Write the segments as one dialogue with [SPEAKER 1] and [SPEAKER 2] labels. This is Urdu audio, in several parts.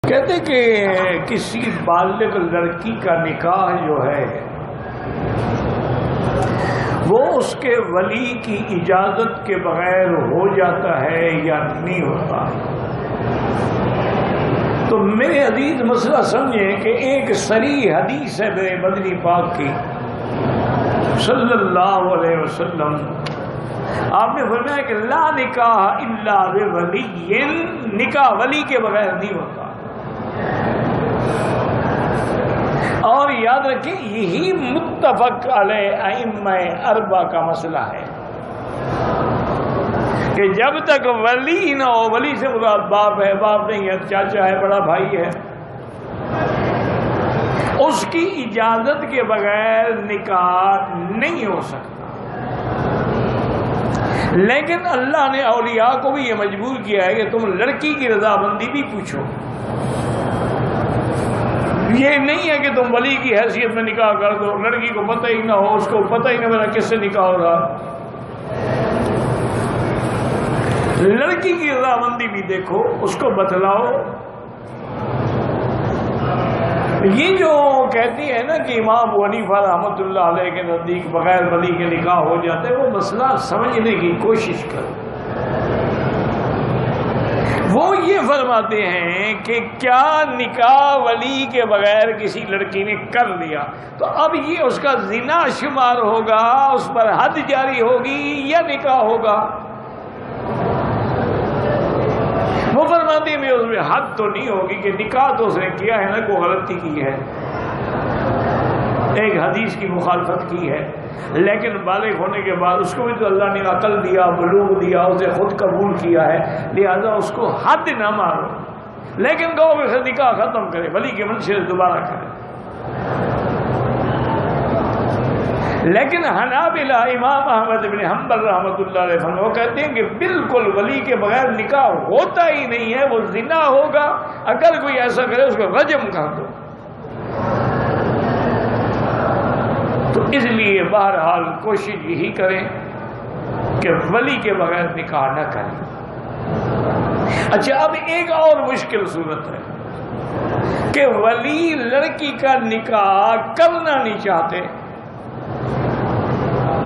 [SPEAKER 1] کہتے کہ کسی بالغ لڑکی کا نکاح جو ہے وہ اس کے ولی کی اجازت کے بغیر ہو جاتا ہے یا نہیں ہوتا. تو میرے عزیز مسئلہ سمجھیں کہ ایک صریح حدیث ہے میرے مدنی پاک کی صلی اللہ علیہ وسلم. آپ نے فرمایا کہ لا نکاح الا بولی، نکاح ولی کے بغیر نہیں ہوتا. اور یاد رکھیں یہی متفق علیہ ائمہ اربعہ کا مسئلہ ہے کہ جب تک ولی نہ ہو، ولی سے مراد باپ ہے، باپ نہیں ہے، چاچا ہے، بڑا بھائی ہے، اس کی اجازت کے بغیر نکاح نہیں ہو سکتا. لیکن اللہ نے اولیاء کو بھی یہ مجبور کیا ہے کہ تم لڑکی کی رضامندی بھی پوچھو. یہ نہیں ہے کہ تم ولی کی حیثیت میں نکاح کر دو، لڑکی کو پتہ ہی نہ ہو، اس کو پتہ ہی نہ میرا کس سے نکاح ہو رہا. لڑکی کی رضامندی بھی دیکھو، اس کو بتلاؤ. یہ جو کہتی ہے نا کہ امام ابو حنیفہ رحمۃ اللہ علیہ کے نزدیک بغیر ولی کے نکاح ہو جاتے، وہ مسئلہ سمجھنے کی کوشش کرو. وہ یہ فرماتے ہیں کہ کیا نکاح ولی کے بغیر کسی لڑکی نے کر لیا تو اب یہ اس کا زنا شمار ہوگا، اس پر حد جاری ہوگی یا نکاح ہوگا؟ وہ فرماتے ہیں اس میں حد تو نہیں ہوگی کہ نکاح تو اس نے کیا ہے نا، کوئی غلطی کی ہے، ایک حدیث کی مخالفت کی ہے، لیکن بالغ ہونے کے بعد اس کو بھی تو اللہ نے عقل دیا، بلوغ دیا، اسے خود قبول کیا ہے، لہذا اس کو حد نہ مارو، لیکن کہو کہ نکاح ختم کرے، ولی کے منشے سے دوبارہ کرے. لیکن حنابلہ امام احمد بن حنبل رحمۃ اللہ علیہ وہ کہتے ہیں کہ بالکل ولی کے بغیر نکاح ہوتا ہی نہیں ہے، وہ زنا ہوگا. اگر کوئی ایسا کرے اس کو رجم کر دو. تو اس لیے بہرحال کوشش یہی کریں کہ ولی کے بغیر نکاح نہ کریں. اچھا، اب ایک اور مشکل صورت ہے کہ ولی لڑکی کا نکاح کرنا نہیں چاہتے.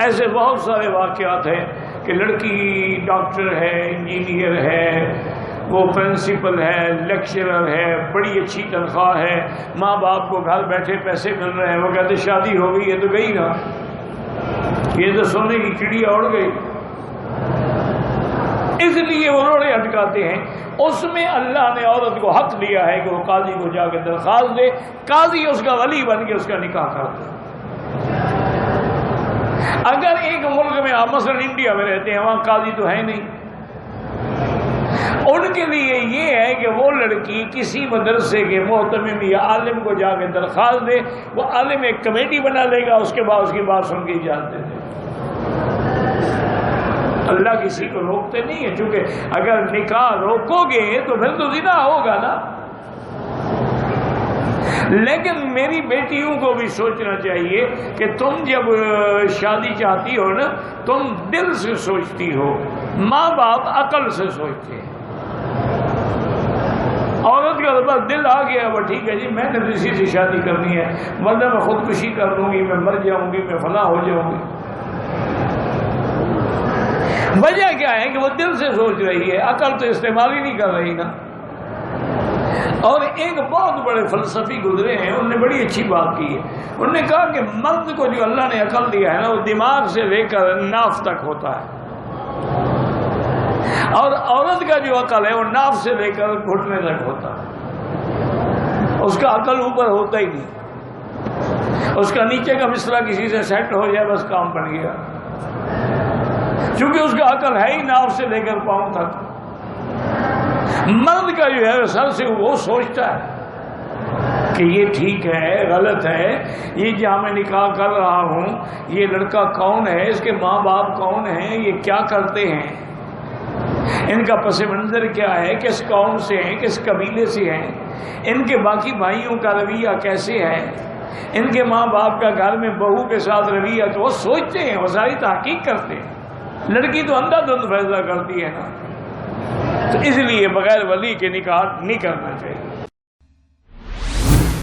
[SPEAKER 1] ایسے بہت سارے واقعات ہیں کہ لڑکی ڈاکٹر ہے، انجینئر ہے، وہ پرنسپل ہے، لیکچرر ہے، بڑی اچھی تنخواہ ہے، ماں باپ کو گھر بیٹھے پیسے مل رہے ہیں، وہ کہتے شادی ہو گئی، یہ تو گئی نا، یہ تو سونے کی چڑیا اڑ گئی. اس لیے وہ روڑے اٹکاتے ہیں. اس میں اللہ نے عورت کو حق دیا ہے کہ وہ قاضی کو جا کے درخواست دے، قاضی اس کا ولی بن کے اس کا نکاح کر دے. اگر ایک ملک میں آپ مثلا انڈیا میں رہتے ہیں، وہاں قاضی تو ہے نہیں، ان کے لیے یہ ہے کہ وہ لڑکی کسی مدرسے کے محتمم یا عالم کو جا کے درخواست دے، وہ عالم ایک کمیٹی بنا لے گا، اس کے بعد اس کی بات سن کے اجازت دے دے. اللہ کسی کو روکتے نہیں ہے، چونکہ اگر نکاح روکو گے تو پھر تو زنا ہوگا نا. لیکن میری بیٹیوں کو بھی سوچنا چاہیے کہ تم جب شادی چاہتی ہو نا، تم دل سے سوچتی ہو، ماں باپ عقل سے سوچتے ہیں. عورت کا بس دل آ گیا، وہ ٹھیک ہے جی میں نے کسی سے شادی کرنی ہے، ورنہ میں خودکشی کر لوں گی، میں مر جاؤں گی، میں فنا ہو جاؤں گی. وجہ کیا ہے کہ وہ دل سے سوچ رہی ہے، عقل تو استعمال ہی نہیں کر رہی نا. اور ایک بہت بڑے فلسفی گزرے ہیں، انہوں نے بڑی اچھی بات کی ہے. انہوں نے کہا کہ مرد کو جو اللہ نے عقل دیا ہے نا، وہ دماغ سے لے کر ناف تک ہوتا ہے، اور عورت کا جو عقل ہے وہ ناف سے لے کر گھٹنے تک ہوتا ہے. اس کا عقل اوپر ہوتا ہی نہیں، اس کا نیچے کا مسئلہ کسی سے سیٹ ہو جائے بس کام بن گیا، چونکہ اس کا عقل ہے ہی ناف سے لے کر پاؤں تک. مرد کا جو ہے سر سے وہ سوچتا ہے کہ یہ ٹھیک ہے، غلط ہے، یہ جہاں میں نکاح کر رہا ہوں یہ لڑکا کون ہے، اس کے ماں باپ کون ہیں، یہ کیا کرتے ہیں، ان کا پس منظر کیا ہے، کس قوم سے ہیں، کس قبیلے سے ہیں، ان کے باقی بھائیوں کا رویہ کیسے ہے، ان کے ماں باپ کا گھر میں بہو کے ساتھ رویہ. تو وہ سوچتے ہیں، وہ ساری تحقیق کرتے ہیں. لڑکی تو اندھا دھند فیصلہ کرتی ہے نا. تو اس لیے بغیر ولی کے نکاح نہیں کرنا چاہیے.